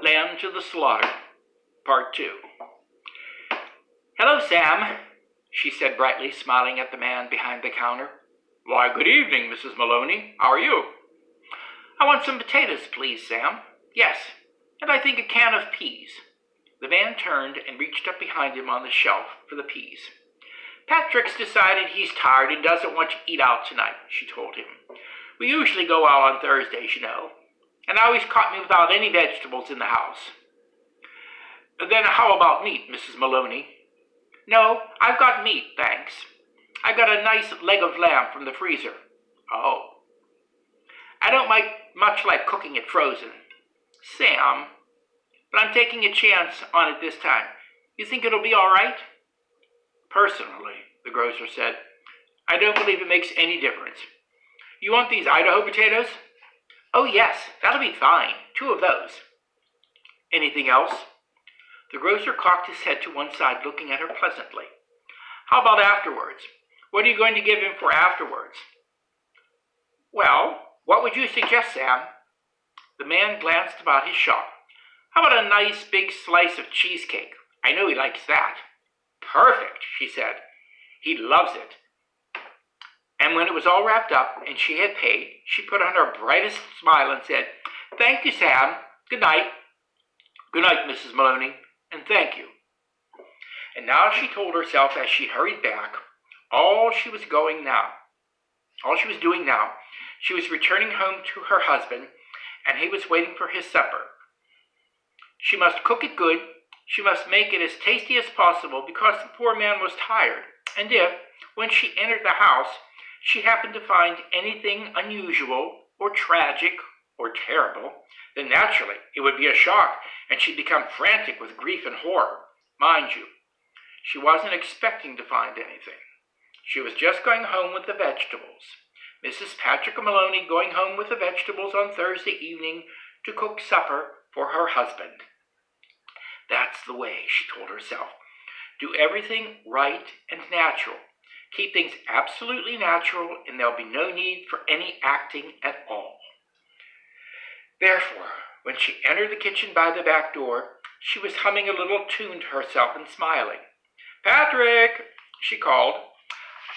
Lamb to the Slaughter, Part 2. "Hello, Sam," she said brightly, smiling at the man behind the counter. "Why, good evening, Mrs. Maloney. How are you?" "I want some potatoes, please, Sam." "Yes, and I think a can of peas." The man turned and reached up behind him on the shelf for the peas. "Patrick's decided he's tired and doesn't want to eat out tonight," she told him. "We usually go out on Thursdays, you know. And now he's caught me without any vegetables in the house." "Then how about meat, Mrs. Maloney?" "No, I've got meat, thanks. I got a nice leg of lamb from the freezer." "Oh." "I don't much like cooking it frozen." "Sam, but I'm taking a chance on it this time. You think it'll be all right?" "Personally," the grocer said, "I don't believe it makes any difference. You want these Idaho potatoes?" "Oh, yes, that'll be fine. 2 of those." "Anything else?" The grocer cocked his head to one side, looking at her pleasantly. "How about afterwards? What are you going to give him for afterwards?" "Well, what would you suggest, Sam?" The man glanced about his shop. "How about a nice big slice of cheesecake? I know he likes that." "Perfect," she said. "He loves it." And when it was all wrapped up and she had paid, she put on her brightest smile and said, "Thank you, Sam. Good night." "Good night, Mrs. Maloney, and thank you." And now she told herself as she hurried back, all she was doing now, she was returning home to her husband, and he was waiting for his supper. She must cook it good. She must make it as tasty as possible because the poor man was tired. And if, when she entered the house, she happened to find anything unusual or tragic or terrible, then naturally it would be a shock and she'd become frantic with grief and horror. Mind you, she wasn't expecting to find anything. She was just going home with the vegetables. Mrs. Patrick Maloney going home with the vegetables on Thursday evening to cook supper for her husband. That's the way, she told herself. Do everything right and natural. Keep things absolutely natural, and there'll be no need for any acting at all. Therefore, when she entered the kitchen by the back door, she was humming a little tune to herself and smiling. "Patrick," she called.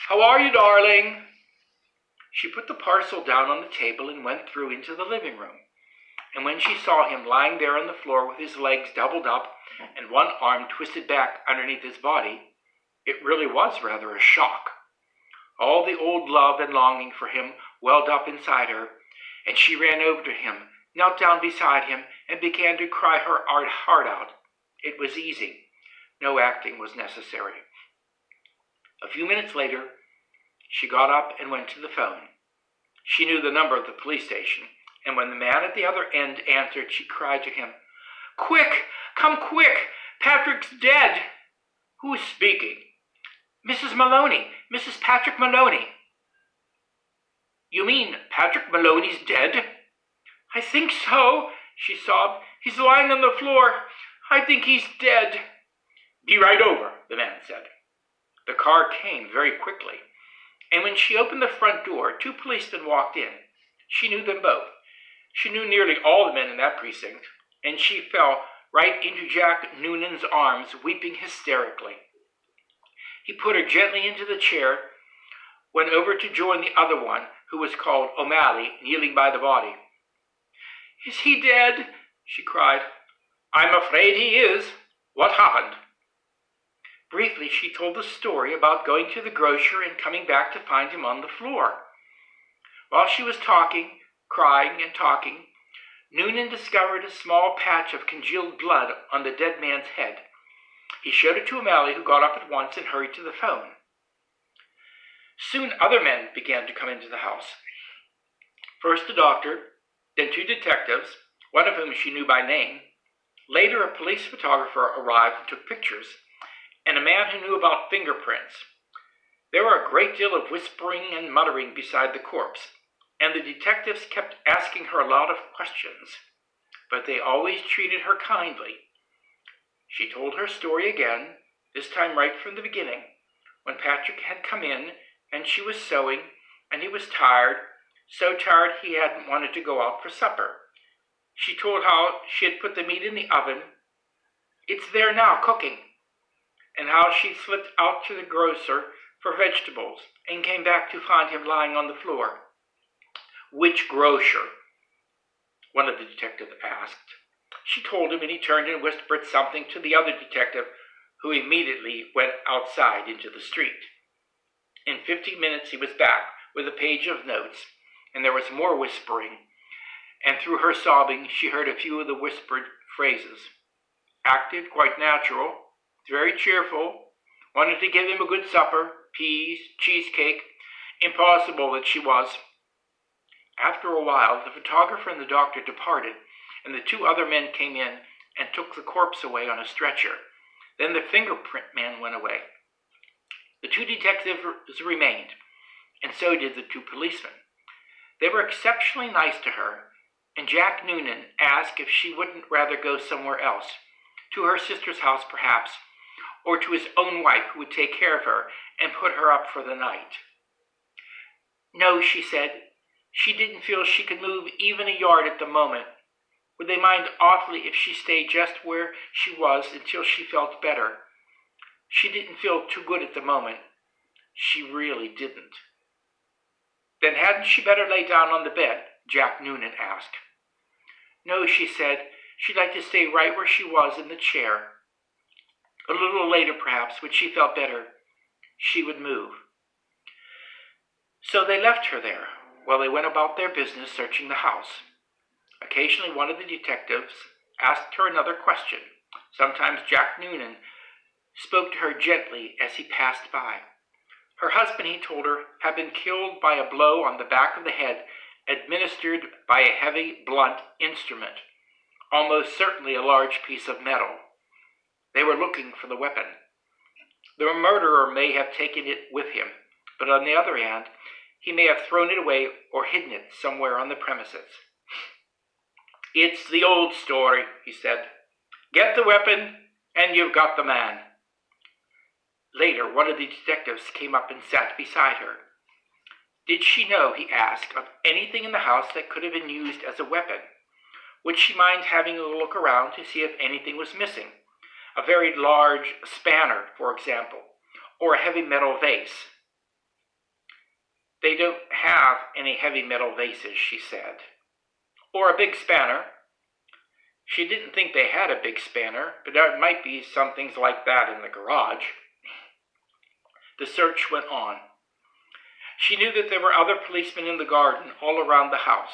"How are you, darling?" She put the parcel down on the table and went through into the living room. And when she saw him lying there on the floor with his legs doubled up and one arm twisted back underneath his body, it really was rather a shock. All the old love and longing for him welled up inside her, and she ran over to him, knelt down beside him, and began to cry her heart out. It was easy. No acting was necessary. A few minutes later, she got up and went to the phone. She knew the number of the police station, and when the man at the other end answered, she cried to him, "Quick! Come quick! Patrick's dead!" "Who's speaking?" "Mrs. Maloney, Mrs. Patrick Maloney." "You mean Patrick Maloney's dead?" "I think so," she sobbed. "He's lying on the floor. I think he's dead." "Be right over," the man said. The car came very quickly, and when she opened the front door, 2 policemen walked in. She knew them both. She knew nearly all the men in that precinct, and she fell right into Jack Noonan's arms, weeping hysterically. He put her gently into the chair, went over to join the other one, who was called O'Malley, kneeling by the body. "Is he dead?" she cried. "I'm afraid he is. What happened?" Briefly, she told the story about going to the grocer and coming back to find him on the floor. While she was talking, crying and talking, Noonan discovered a small patch of congealed blood on the dead man's head. He showed it to O'Malley, who got up at once and hurried to the phone. Soon other men began to come into the house. First a doctor, then 2 detectives, one of whom she knew by name. Later a police photographer arrived and took pictures, and a man who knew about fingerprints. There were a great deal of whispering and muttering beside the corpse, and the detectives kept asking her a lot of questions, but they always treated her kindly. She told her story again, this time right from the beginning, when Patrick had come in and she was sewing, and he was tired, so tired he hadn't wanted to go out for supper. She told how she had put the meat in the oven. It's there now, cooking. And how she slipped out to the grocer for vegetables and came back to find him lying on the floor. Which grocer? One of the detectives asked. She told him, and he turned and whispered something to the other detective, who immediately went outside into the street. In 15 minutes he was back with a page of notes, and there was more whispering, and through her sobbing she heard a few of the whispered phrases. Acted quite natural, very cheerful, wanted to give him a good supper, peas, cheesecake. Impossible that she was. After a while, the photographer and the doctor departed, and the two other men came in and took the corpse away on a stretcher. Then the fingerprint man went away. The two detectives remained, and so did the two policemen. They were exceptionally nice to her, and Jack Noonan asked if she wouldn't rather go somewhere else, to her sister's house perhaps, or to his own wife who would take care of her and put her up for the night. No, she said. She didn't feel she could move even a yard at the moment. Would they mind awfully if she stayed just where she was until she felt better? She didn't feel too good at the moment. She really didn't. Then hadn't she better lay down on the bed? Jack Noonan asked. No, she said. She'd like to stay right where she was in the chair. A little later, perhaps, when she felt better, she would move. So they left her there while they went about their business searching the house. Occasionally one of the detectives asked her another question. Sometimes Jack Noonan spoke to her gently as he passed by. Her husband, he told her, had been killed by a blow on the back of the head administered by a heavy, blunt instrument, almost certainly a large piece of metal. They were looking for the weapon. The murderer may have taken it with him, but on the other hand, he may have thrown it away or hidden it somewhere on the premises. It's the old story, he said. Get the weapon, and you've got the man. Later, one of the detectives came up and sat beside her. Did she know, he asked, of anything in the house that could have been used as a weapon? Would she mind having a look around to see if anything was missing? A very large spanner, for example, or a heavy metal vase. They don't have any heavy metal vases, she said. Or a big spanner. She didn't think they had a big spanner, but there might be some things like that in the garage. The search went on. She knew that there were other policemen in the garden all around the house.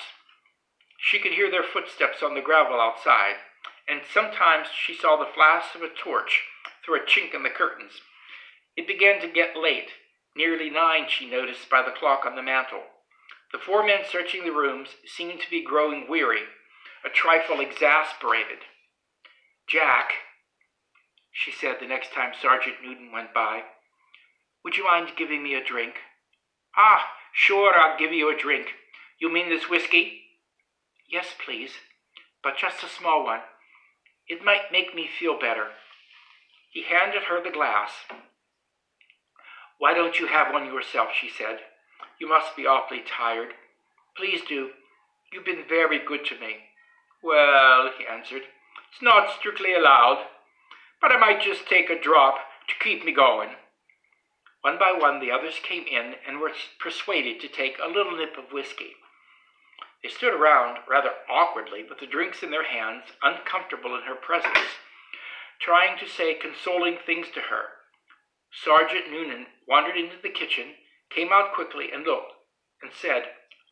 She could hear their footsteps on the gravel outside, and sometimes she saw the flash of a torch through a chink in the curtains. It began to get late, nearly 9, she noticed by the clock on the mantel. The 4 men searching the rooms seemed to be growing weary, a trifle exasperated. Jack, she said the next time Sergeant Newton went by, would you mind giving me a drink? Ah, sure, I'll give you a drink. You mean this whiskey? Yes, please, but just a small one. It might make me feel better. He handed her the glass. Why don't you have one yourself, she said. You must be awfully tired. Please do. You've been very good to me. Well, he answered, it's not strictly allowed, but I might just take a drop to keep me going. One by one, the others came in and were persuaded to take a little nip of whiskey. They stood around rather awkwardly with the drinks in their hands, uncomfortable in her presence, trying to say consoling things to her. Sergeant Noonan wandered into the kitchen, came out quickly and looked, and said,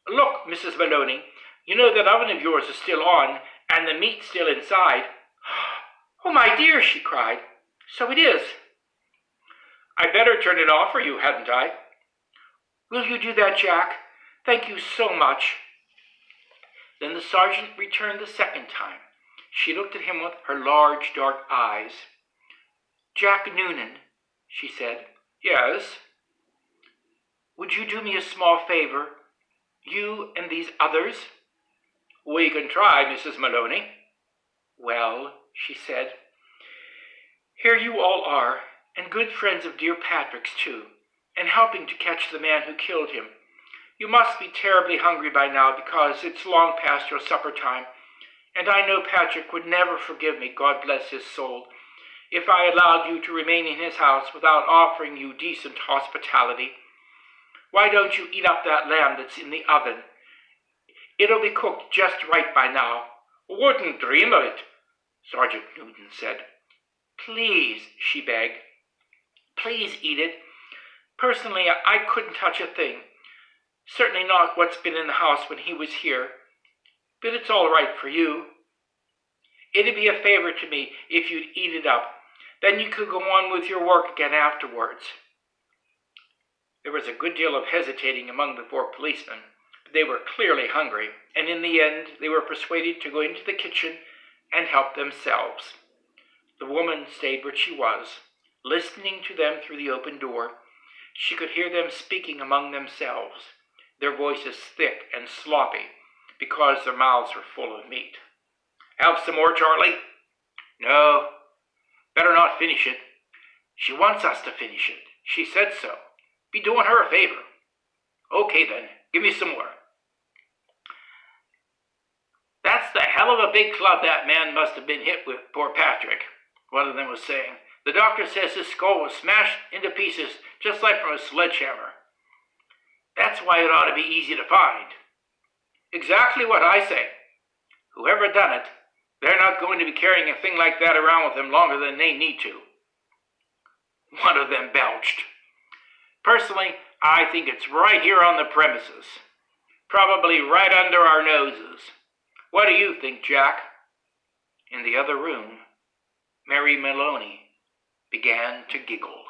Look, Mrs. Maloney, you know that oven of yours is still on, and the meat still inside. Oh, my dear, she cried. So it is. I'd better turn it off for you, hadn't I? Will you do that, Jack? Thank you so much. Then the sergeant returned the second time. She looked at him with her large, dark eyes. Jack Noonan, she said. Yes? Would you do me a small favor? You and these others? We can try, Mrs. Maloney. Well, she said, here you all are, and good friends of dear Patrick's too, and helping to catch the man who killed him. You must be terribly hungry by now because it's long past your supper time, And I know Patrick would never forgive me, God bless his soul, if I allowed you to remain in his house without offering you decent hospitality. Why don't you eat up that lamb that's in the oven? It'll be cooked just right by now." "Wouldn't dream of it," Sergeant Newton said. "Please," she begged. "Please eat it. Personally, I couldn't touch a thing. Certainly not what's been in the house when he was here. But it's all right for you. It'd be a favor to me if you'd eat it up. Then you could go on with your work again afterwards." There was a good deal of hesitating among the 4 policemen, but they were clearly hungry, and in the end they were persuaded to go into the kitchen and help themselves. The woman stayed where she was, listening to them through the open door. She could hear them speaking among themselves, their voices thick and sloppy, because their mouths were full of meat. "Have some more, Charlie?" "No, better not finish it. She wants us to finish it. She said so. Be doing her a favor." "Okay then, give me some more." "That's the hell of a big club that man must have been hit with, poor Patrick," one of them was saying. "The doctor says his skull was smashed into pieces just like from a sledgehammer. That's why it ought to be easy to find." "Exactly what I say. Whoever done it, they're not going to be carrying a thing like that around with them longer than they need to." One of them belched. "Personally, I think it's right here on the premises. Probably right under our noses. What do you think, Jack?" In the other room, Mary Maloney began to giggle.